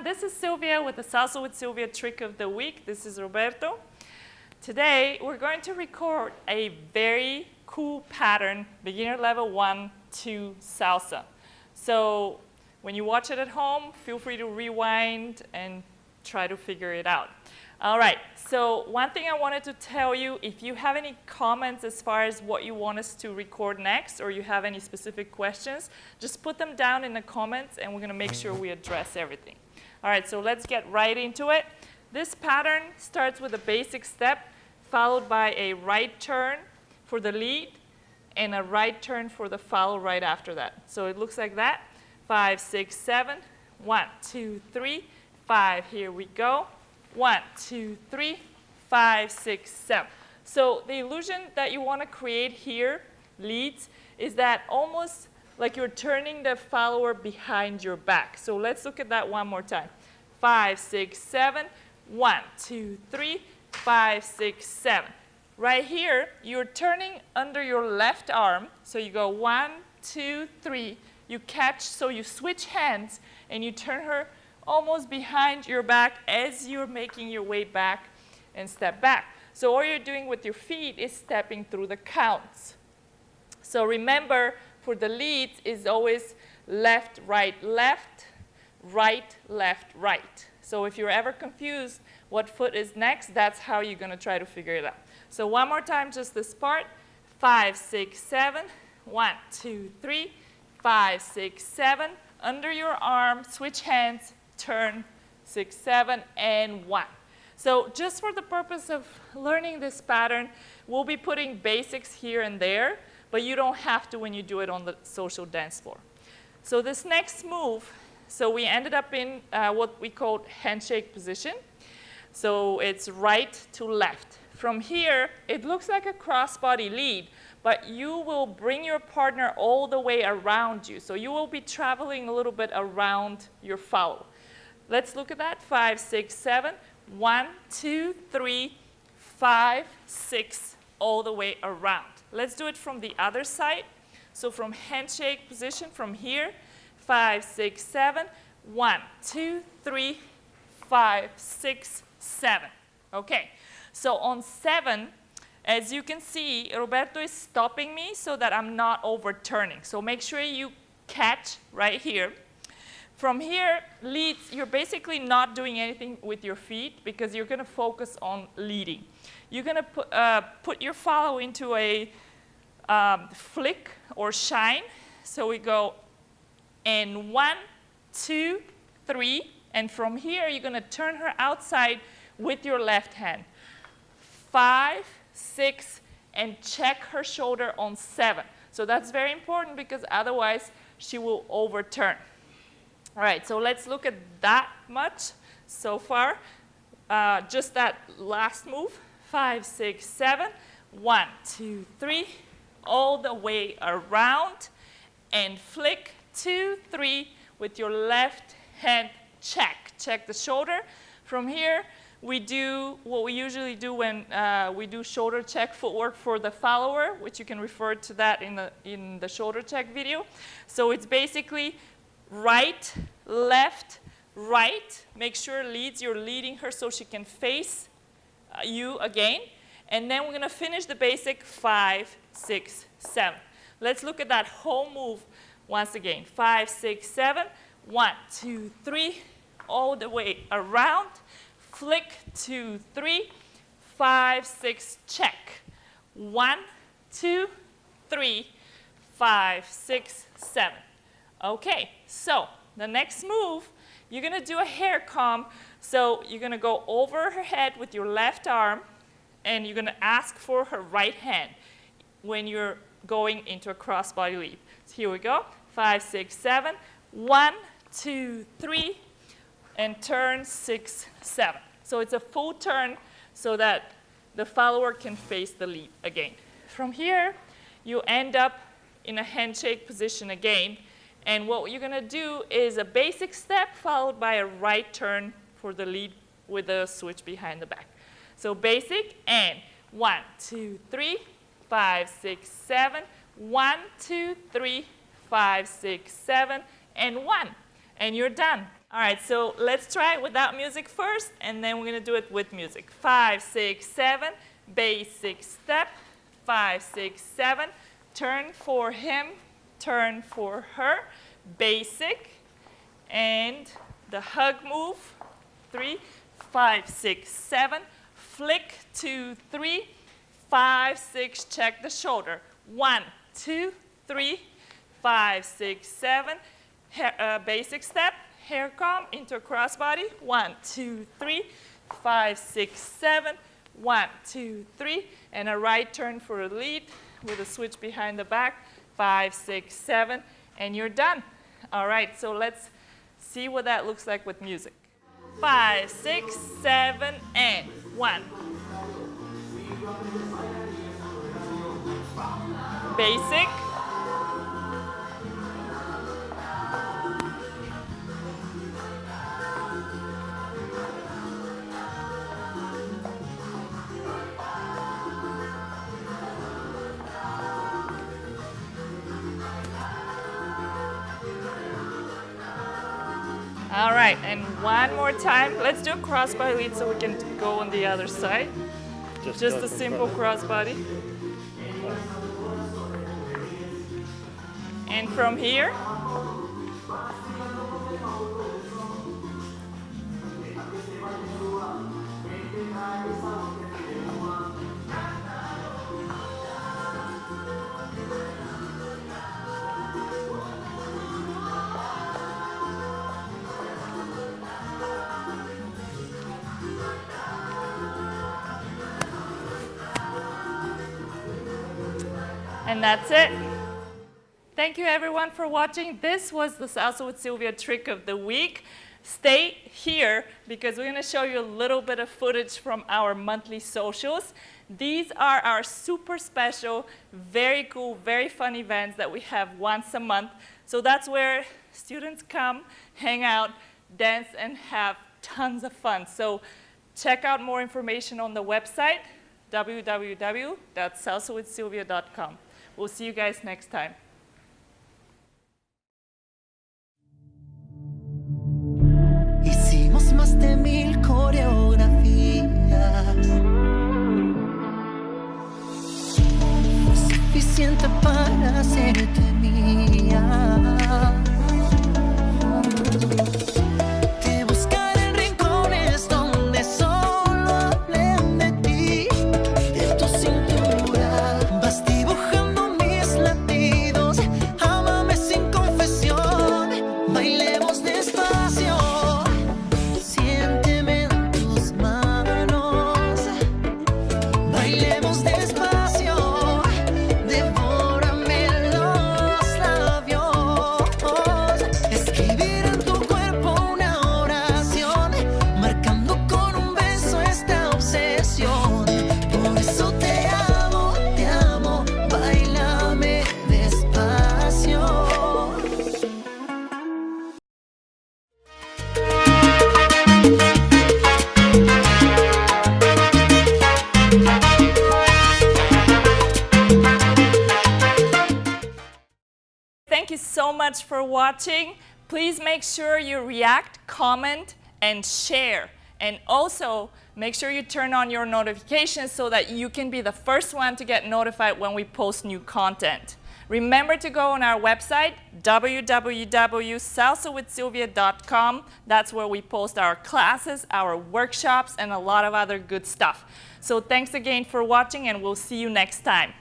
this is Silvia with the Salsa with Silvia trick of the week. This is Roberto. Today, we're going to record a very cool pattern, beginner level 1 to salsa. So when you watch it at home, feel free to rewind and try to figure it out. All right, so one thing I wanted to tell you, if you have any comments as far as what you want us to record next, or you have any specific questions, just put them down in the comments and we're going to make sure we address everything. All right, so let's get right into it. This pattern starts with a basic step, followed by a right turn for the lead and a right turn for the follow right after that. So it looks like that. 5, 6, 7. 1, 2, 3, 5. Here we go. 1, 2, 3, 5, 6, 7. So the illusion that you want to create here, leads, is that almost like you're turning the follower behind your back. So let's look at that one more time. 5, 6, 7. 1, 2, 3, 5, 6, 7. Right here, you're turning under your left arm. So you go 1, 2, 3. You catch, so you switch hands, and you turn her almost behind your back as you're making your way back and step back. So all you're doing with your feet is stepping through the counts. So remember, for the leads is always left, right, left, right, left, right. So if you're ever confused what foot is next, that's how you're going to try to figure it out. So one more time, just this part. 5, 6, 7. 1, 2, 3, 5, 6, 7. Under your arm, switch hands, turn, 6, 7, and 1. So just for the purpose of learning this pattern, we'll be putting basics here and there, but you don't have to when you do it on the social dance floor. So this next move, so we ended up in what we call handshake position. So it's right to left. From here, it looks like a crossbody lead, but you will bring your partner all the way around you. So you will be traveling a little bit around your follow. Let's look at that. 5, 6, 7. 1, 2, 3, 5, 6, all the way around. Let's do it from the other side. So from handshake position, from here, 5, 6, 7. 1, 2, 3, 5, 6, 7. Okay. So on 7, as you can see, Roberto is stopping me so that I'm not overturning. So make sure you catch right here. From here, leads, you're basically not doing anything with your feet because you're going to focus on leading. You're going to put your follow into a flick or shine. So we go in 1, 2, 3. And from here, you're going to turn her outside with your left hand. 5, 6, and check her shoulder on 7. So that's very important because otherwise she will overturn. All right, so let's look at that much so far. Just that last move. 5, 6, 7. 1, 2, 3. All the way around. And flick 2, 3 with your left hand. Check. Check the shoulder. From here, we do what we usually do when we do shoulder check footwork for the follower, which you can refer to that in the shoulder check video. So it's basically right, left, right. Make sure leads, you're leading her so she can face you again. And then we're going to finish the basic 5, 6, 7. Let's look at that whole move once again. 5, 6, 7. 1, 2, 3. All the way around. Flick, 2, 3. 5, 6, check. 1, 2, 3. 5, 6, 7. Okay, so the next move, you're going to do a hair comb. So you're going to go over her head with your left arm, and you're going to ask for her right hand when you're going into a crossbody leap. So here we go. 5, 6, 7. 1, 2, 3, and turn 6, 7. So it's a full turn so that the follower can face the lead again. From here, you end up in a handshake position again. And what you're going to do is a basic step followed by a right turn for the lead with a switch behind the back. So basic and 1, 2, 3, 5, 6, 7. 1, 2, 3, 5, 6, 7, and 1. And you're done. All right, so let's try it without music first, and then we're going to do it with music. 5, 6, 7, basic step. 5, 6, 7, turn for him, turn for her, basic, and the hug move. 3, 5, 6, 7, flick, 2, 3, 5, 6, check the shoulder. 1, 2, 3, 5, 6, 7, basic step. Hair comb into a crossbody. 1, 2, 3, 5, 6, 7. 1, 2, 3. And a right turn for a lead with a switch behind the back. 5, 6, 7. And you're done. All right, so let's see what that looks like with music. 5, 6, 7, and 1. Basic. All right, and one more time. Let's do a crossbody lead so we can go on the other side. Just a simple crossbody. And from here, and that's it. Thank you everyone for watching. This was the Salsa with Silvia trick of the week. Stay here because we're going to show you a little bit of footage from our monthly socials. These are our super special, very cool, very fun events that we have once a month. So that's where students come, hang out, dance, and have tons of fun. So check out more information on the website, www.salsawithsilvia.com. We'll see you guys next time. Hicimos más de 1000 coreografías. Fue suficiente para hacerte mía. Te buscaré en rincones donde solo hablen de ti, de tu cintura. Vas dibujando mis latidos. Ámame sin confesión. Bailemos despacio. Siénteme en tus manos. Bailemos despacio. Devórame los labios. Escribir en tu cuerpo una oración, marcando con un beso esta obsesión. Por eso te amo, bailame despacio. Thank you so much for watching. Please make sure you react, comment, and share. And also, make sure you turn on your notifications so that you can be the first one to get notified when we post new content. Remember to go on our website, www.salsawithsilvia.com. That's where we post our classes, our workshops, and a lot of other good stuff. So thanks again for watching, and we'll see you next time.